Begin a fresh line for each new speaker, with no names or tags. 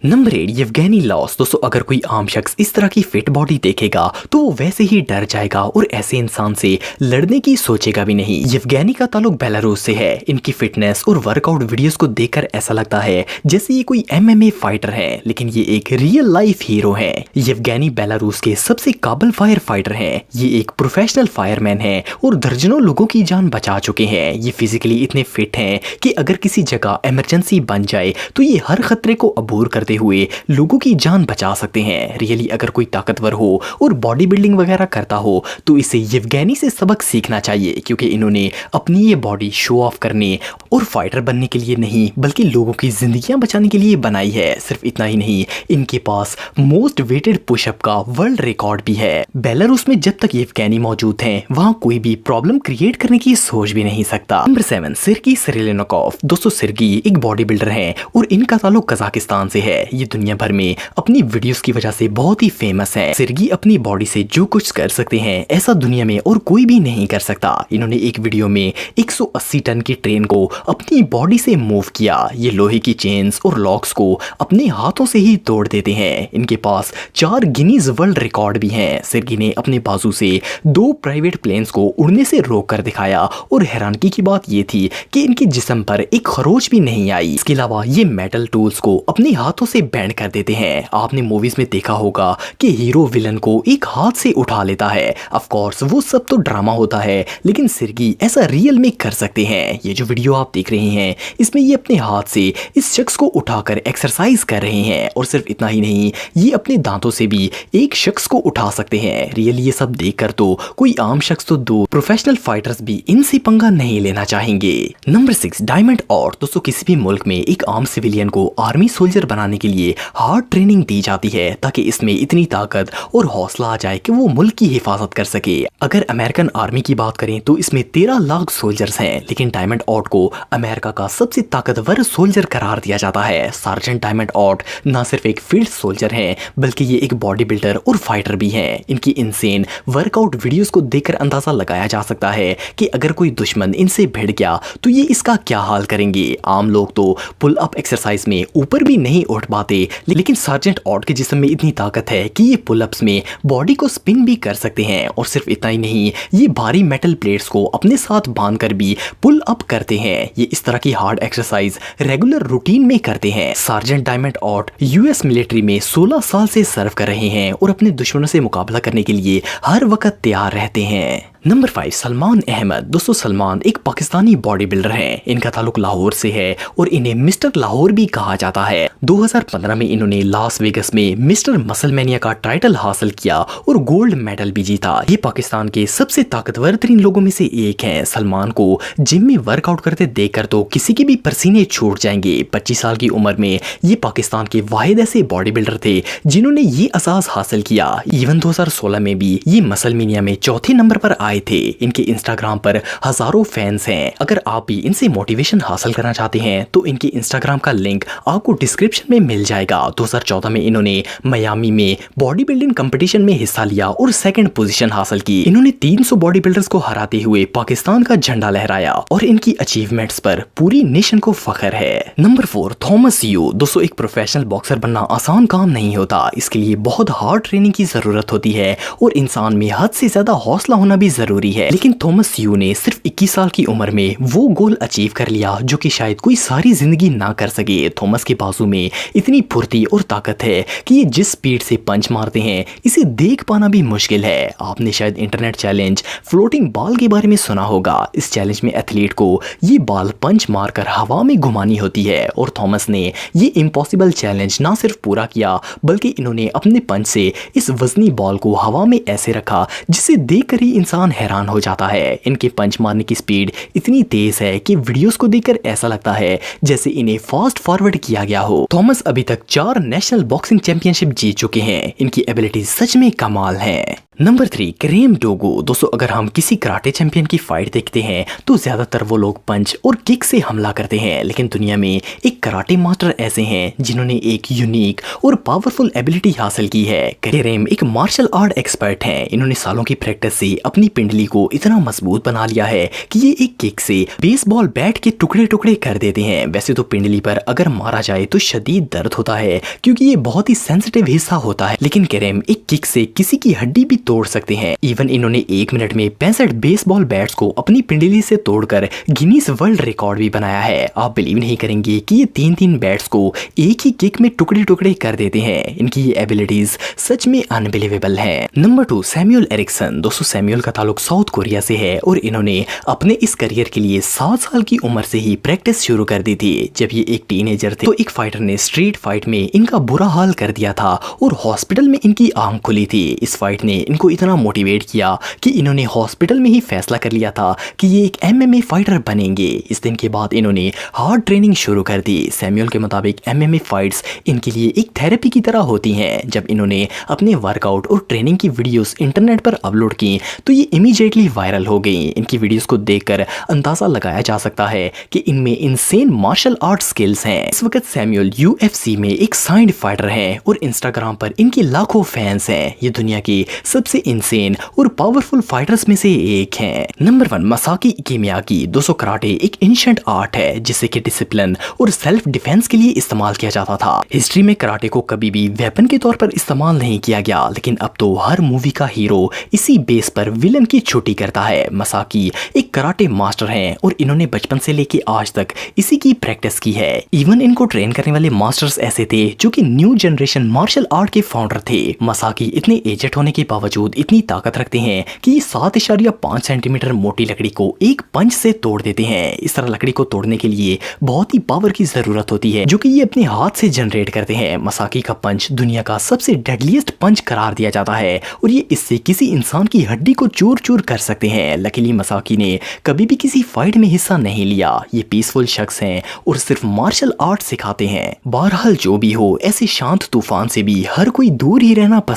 Number 8 Yevgeny loss. दोस्तों अगर कोई आम शख्स इस तरह की फिट बॉडी देखेगा तो वो वैसे ही डर जाएगा और ऐसे इंसान से लड़ने की सोचेगा भी नहीं। येवगेनी का ताल्लुक बेलारूस से है। इनकी फिटनेस और वर्कआउट वीडियोस को देखकर ऐसा लगता है जैसे ये कोई एमएमए फाइटर है, लेकिन ये एक रियल लाइफ हीरो है। येवगेनी बेलारूस के सबसे काबिल फायर फाइटर हैं। ये एक प्रोफेशनल फायरमैन है और दर्जनों लोगों की जान बचा चुके हैं। ये फिजिकली इतने फिट हैं कि अगर किसी जगह इमरजेंसी बन जाए तो ये हर खतरे को अबूर करते हुए लोगों की जान बचा सकते हैं। रियली अगर कोई ताकतवर हो और बॉडी बिल्डिंग वगैरह करता हो तो इसे येवगेनी से सबक सीखना चाहिए, क्योंकि इन्होंने अपनी ये बॉडी शो ऑफ करने और फाइटर बनने के लिए नहीं बल्कि लोगों की जिंदगियां बचाने के लिए बनाई है। सिर्फ इतना ही नहीं, इनके पास मोस्ट वेटेड पुशअप का वर्ल्ड रिकॉर्ड भी है। बेलारूस में जब तक येवगेनी मौजूद हैं वहां कोई भी प्रॉब्लम क्रिएट करने की सोच भी नहीं सकता। नंबर 7 सिर्गी सिरिलेनोकोव। दोस्तों सिर्गी एक बॉडी बिल्डर हैं और इनका ताल्लुक कजाकिस्तान से है। ये दुनिया भर में अपनी वीडियोस की वजह से बहुत ही फेमस है। सिर्गी अपनी बॉडी से जो कुछ कर सकते हैं ऐसा दुनिया में और कोई भी नहीं कर सकता। इन्होंने एक वीडियो में 180 टन की ट्रेन को अपनी बॉडी से मूव किया। ये लोहे की चेन्स और लॉक्स को अपने हाथों से ही तोड़ देते हैं। इनके पास 4 गिनीज वर्ल्ड रिकॉर्ड भी हैं। सिर्गी ने अपने बाजू से 2 प्राइवेट प्लेन्स को उड़ने से रोक कर दिखाया और हैरानगी की बात ये थी कि इनके जिस्म पर एक खरोच भी नहीं आई। इसके अलावा ये मेटल टूल्स को अपने हाथों से बैंड कर देते हैं। आपने मूवीज में देखा होगा कि हीरो विलन को एक हाथ से उठा लेता है। ऑफ कोर्स वो सब तो ड्रामा होता है, लेकिन सिर्गी ऐसा रियल में कर सकते हैं। ये जो वीडियो आप देख रहे हैं इसमें ये अपने हाथ से इस शख्स को उठाकर एक्सरसाइज कर रहे हैं। और सिर्फ इतना ही नहीं, ये अपने दांतों से भी एक शख्स को उठा सकते हैं। रियली ये सब देखकर तो कोई आम शख्स तो दो प्रोफेशनल फाइटर्स भी इनसे पंगा नहीं लेना चाहेंगे। Number 6 diamond or. दोस्तों किसी भी मुल्क में एक आम सिविलियन को आर्मी सोल्जर बनाने के लिए हार्ड ट्रेनिंग दी जाती है ताकि इसमें इतनी ताकत और हौसला आ जाए कि वो मुल्क की हिफाजत कर सके। अगर अमेरिकन आर्मी की बात करें तो इसमें 13 लाख सोल्जर्स हैं, लेकिन डायमंड ऑट को अमेरिका का सबसे ताकतवर सोल्जर करार दिया जाता है। सार्जेंट डायमंड ऑट न सिर्फ एक फील्ड सोल्जर हैं बल्कि ये एक बॉडी बिल्डर और फाइटर भी हैं। इनकी इनसेन वर्कआउट वीडियोस को देखकर अंदाजा लगाया जा सकता है कि अगर कोई दुश्मन इनसे भिड़ गया तो ये इसका क्या हाल करेंगे। आम लोग तो पुल अप एक्सरसाइज में ऊपर भी नहीं उठ पाते, लेकिन सार्जेंट ऑट के जिस्म में इतनी ताकत है कि ये पुल अप्स में बॉडी को स्पिन भी कर सकते हैं। और सिर्फ इतना ही नहीं, ये भारी मेटल प्लेट्स को अपने साथ बांधकर भी पुल अप करते हैं। ये इस तरह की हार्ड एक्सरसाइज रेगुलर रूटीन में करते हैं। सार्जेंट डायमंड ऑट यूएस मिलिट्री में 16 साल से सर्व कर रहे हैं और अपने दुश्मनों से मुकाबला करने के लिए हर वक्त तैयार रहते हैं। नंबर 5 सलमान अहमद। दोस्तों सलमान एक पाकिस्तानी बॉडी बिल्डर हैं। इनका ताल्लुक लाहौर से है और इन्हें मिस्टर लाहौर भी कहा जाता है। 2015 में इन्होंने लास वेगस में मिस्टर मसलमेनिया का टाइटल हासिल किया और गोल्ड मेडल भी जीता। ये पाकिस्तान के सबसे ताकतवर तरीन लोगों में से एक हैं। सलमान को जिम में वर्कआउट करते देखकर तो किसी के भी पसीने छूट जाएंगे। 25 साल की उम्र में ये पाकिस्तान के वाहिद ऐसे बॉडी बिल्डर थे जिन्होंने ये एजाज हासिल किया। इवन 2016 में भी ये मसलमेनिया में चौथे नंबर पर आए थे। इनके इंस्टाग्राम पर हजारों फैंस हैं। अगर आप भी इनसे मोटिवेशन हासिल करना चाहते हैं तो इनके इंस्टाग्राम का लिंक आपको डिस्क्रिप्शन में मिल जाएगा। 2014 में इन्होंने मियामी में बॉडी बिल्डिंग कंपटीशन में हिस्सा लिया और सेकंड पोजीशन हासिल की। इन्होंने 300 बॉडी बिल्डर्स को हराते हुए पाकिस्तान का झंडा लहराया और इनकी अचीवमेंट्स पर पूरी नेशन को फख्र है। Number 4 Thomas you. दोस्तों एक प्रोफेशनल बॉक्सर बनना आसान काम नहीं होता। इसके लिए बहुत हार्ड ट्रेनिंग की जरूरत होती है और इंसान में हद से ज्यादा हौसला होना भी जरूरी है। लेकिन थॉमस यू ने सिर्फ 21 साल की उम्र में वो गोल अचीव कर लिया जो कि शायद कोई सारी जिंदगी ना कर सके। थॉमस के बाजू में इतनी फुर्ती और ताकत है कि ये जिस स्पीड से पंच मारते हैं इसे देख पाना भी मुश्किल है। आपने शायद इंटरनेट चैलेंज फ्लोटिंग बॉल के बारे में सुना होगा। इस चैलेंज में एथलीट को ये बॉल पंच मारकर हवा में घुमानी होती है और थॉमस ने ये इम्पॉसिबल चैलेंज ना सिर्फ पूरा किया बल्कि इन्होंने अपने पंच से इस वजनी बॉल को हवा में ऐसे रखा जिसे देखकर ही इंसान हैरान हो जाता है। इनके पंच मारने की स्पीड इतनी तेज है कि वीडियोस को देखकर ऐसा लगता है जैसे इन्हें फास्ट फॉरवर्ड किया गया हो। थॉमस अभी तक 4 नेशनल बॉक्सिंग चैंपियनशिप जीत चुके हैं। इनकी एबिलिटी सच में कमाल है। नंबर 3 करेम डोगो। दोस्तों अगर हम किसी कराटे चैंपियन की फाइट देखते हैं तो ज्यादातर वो लोग पंच और किक से हमला करते हैं, लेकिन दुनिया में एक कराटे मास्टर ऐसे हैं जिन्होंने एक यूनिक और पावरफुल एबिलिटी हासिल की है। करेम एक मार्शल आर्ट एक्सपर्ट हैं। इन्होंने सालों की प्रैक्टिस से अपनी पिंडली को इतना मजबूत बना लिया है कि ये एक किक से बेसबॉल बैट के टुकड़े टुकड़े कर देते हैं। वैसे तो पिंडली पर अगर मारा जाए तो शदीद दर्द होता है क्योंकि ये बहुत ही सेंसिटिव हिस्सा होता है, लेकिन केरेम एक किक से किसी की हड्डी भी तोड़ सकते हैं। इवन इन्होंने 1 मिनट में 65 बेसबॉल बैट्स को अपनी पिंडली से तोड़कर गिनीज वर्ल्ड रिकॉर्ड भी बनाया है। आप बिलीव नहीं करेंगे कि ये 3 बैट्स को एक ही किक में टुकड़े टुकड़े कर देते हैं। इनकी ये एबिलिटीज सच में अनबिलीवेबल है। Number 2 Samuel Ericsson. दोस्तों सैमुअल का ताल्लुक साउथ कोरिया से है और इन्होंने अपने इस करियर के लिए 7 साल की उम्र से ही प्रैक्टिस शुरू कर दी थी। जब ये एक टीनेजर थे तो एक फाइटर ने स्ट्रीट फाइट में इनका बुरा हाल कर दिया था और हॉस्पिटल में इनकी आंख खुली थी। इस फाइट ने इनको इतना मोटिवेट किया कि इन्होंने हॉस्पिटल में ही फैसला कर लिया था कि ये एक MMA फाइटर बनेंगे। इस दिन के बाद इन्होंने हार्ड ट्रेनिंग शुरू कर दी। सैमुअल के मुताबिक MMA फाइट्स इनके लिए एक थेरेपी की तरह होती हैं। जब इन्होंने अपने वर्कआउट और ट्रेनिंग की वीडियोस इंटरनेट पर अपलोड की तो ये इमीडिएटली वायरल हो गई। इनकी वीडियोस को देखकर अंदाजा लगाया जा सकता है कि इनमें इनसेन मार्शल आर्ट स्किल्स हैं। इस वक्त सैमुअल UFC में एक साइंड फाइटर हैं और इंस्टाग्राम पर इनके लाखों फैंस हैं। ये दुनिया के सबसे इनसेन और पावरफुल फाइटर्स में से एक हैं। Number 1 Masaaki Ikemiyagi. दोस्तों कराटे एक एंशिएंट आर्ट है जिसे कि डिसिप्लिन और सेल्फ डिफेंस के लिए इस्तेमाल किया जाता था। हिस्ट्री में कराटे को कभी भी वेपन के तौर पर इस्तेमाल नहीं किया गया, लेकिन अब तो हर मूवी का हीरो इसी बेस पर विलन की छुट्टी करता है। मसाकी एक कराटे मास्टर हैं और इन्होंने बचपन से लेके आज तक इसी की प्रैक्टिस की है। इवन इनको ट्रेन करने वाले मास्टर्स ऐसे थे जो कि न्यू जनरेशन मार्शल आर्ट के फाउंडर थे। मसाकी इतने एजेड होने के बावजूद इतनी ताकत रखते हैं कि ये 7.5 सेंटीमीटर मोटी लकड़ी को एक पंच से तोड़ देते हैं। इस तरह लकड़ी को तोड़ने के लिए बहुत ही पावर की जरूरत होती है जो कि ये अपने हाथ से जनरेट करते हैं। मसाकी का पंच दुनिया का सबसे डेडलीस्ट पंच करार दिया जाता है और ये इससे किसी इंसान की हड्डी को चूर चूर कर सकते हैं। लकीली मसाकी ने कभी भी किसी फाइट में हिस्सा नहीं लिया। ये पीसफुल शख्स हैं और सिर्फ मार्शल आर्ट सिखाते हैं। बहरहाल जो भी हो, ऐसे शांत तूफान से भी हर कोई दूर ही रहना पसंद